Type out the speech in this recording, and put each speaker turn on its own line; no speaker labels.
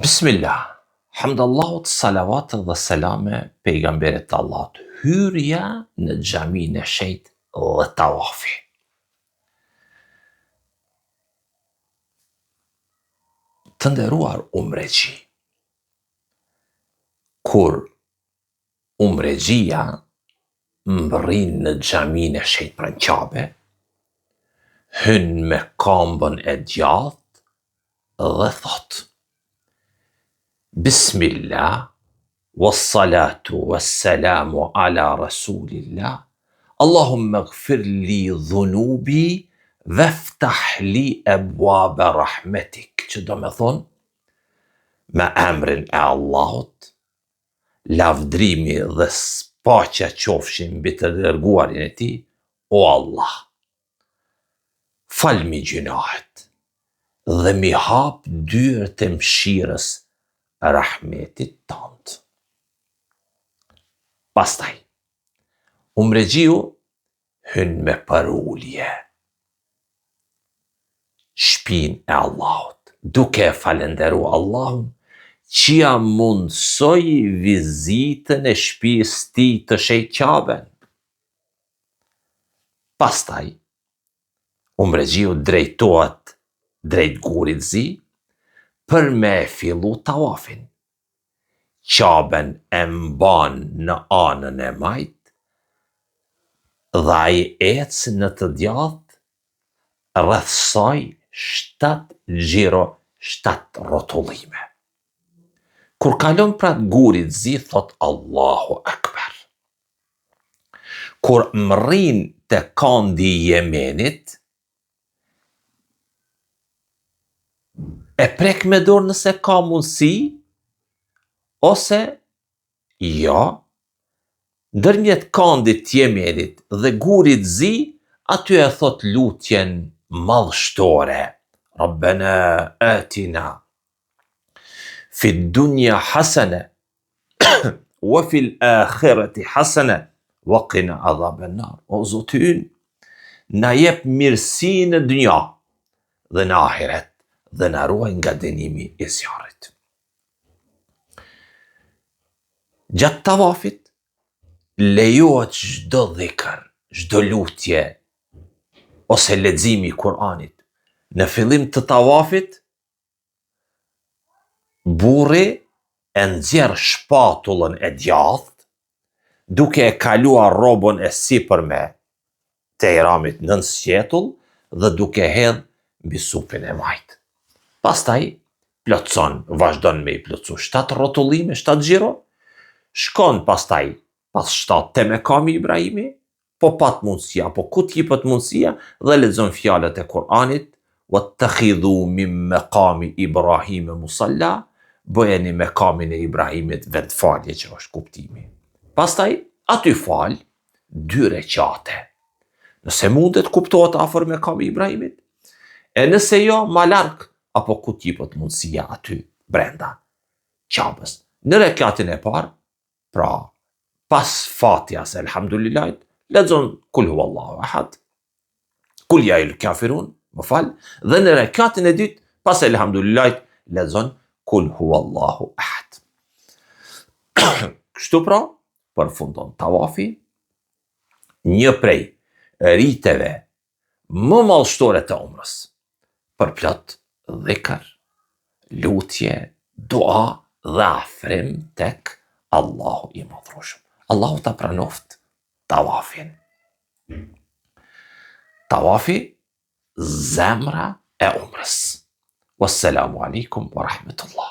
Bismillah, hamdallahut, salavat dhe selame pejgamberit të Allahut. Hyrja në xhaminë e shenjtë dhe tawafi. Të nderuar umregji, kur umregjia mbërrin në xhaminë e shenjtë pranë Kabe, hyn me këmbën e djathtë dhe thot: Bismillah, wassalatu wassalamu ala rasulillah, Allahumma gfir li dhunubi waftah li abwaba rahmetik, që do me thonë, me emrin e Allahut, lavdrimi dhe paqja qofshin mbi të dërguarin e tij, o Allah, fal mi gjunahet dhe mi hap dyert e mëshirës rahmetit tënd. Pastaj, umregjiu hyn me përulje shtëpinë e Allahut, duke falenderu Allahun që ja mundsoi vizitën e shtëpisë tij të shenjtë Kaben. Pastaj, umregjiu drejtohet drejt gurit zi për me fillu tawafin. Kaben e mban në anën e majt dhe ai ecë në të djathtë rreth saj 7 xhiro, 7 rrotullime. Kur kalon pranë gurit zi, thot Allahu Akbar. Kur mrrin te kandi i Yemenit, e prek me dorë nëse ka mundësi, ose jo, ndërmjet kandit të Yemenit dhe gurit zi, aty e thot lutjen madhështore: Rabbana atina fi dunya hasana wa fil akhirati hasana wa qina adhaban nar. O Zoti ynë, na jep mirësi në dynja dhe në ahiret, dhe na ruaj nga dënimi i zjarrit. Gjatë tawafit lejohet çdo dhikr, çdo lutje ose leximi i Kur'anit. Në fillim të tawafit, burri e nxjerr shpatullën e djathtë, duke e kaluar rrobën e sipërme të ihramit nën sqetull dhe duke hedh mbi supin e majt. Pastaj vazhdon me i plotsu 7 rrotullime, 7 xhiro, shkon pastaj pas 7 te mekami Ibrahimi, po pat mundësia, po ku t'jipet mundësia, dhe lexon fjalët e Kur'anit: wattakhidhu min maqami Ibrahim musalla, bëjeni mekamin e Ibrahimit vendfalje, që është kuptimi. Pastaj aty fal 2 rekate. Nëse mundet, kuptohet afër mekami Ibrahimit, e nëse jo, ma larg, apo ku t'jipet mundësia aty brenda Kabës. Në rekatin e parë, pra pas Fatihas elhamdulillah, lexon kul huwallahu ahad, kul ya el kafirun, më fal, dhe në rekatin e dytë, pas elhamdulillah, lexon kul huwallahu ahad. Kështu pra, përfundon tawafi, një prej riteve më madhështore të umrës, për plot dhikr, lutje, dua dhe afrim tek Allahu i madhrueshëm. Allahu ta pranoft tawafin. Tawafi, zemra e umrës. Wassalamu alaikum wa rahmatullah.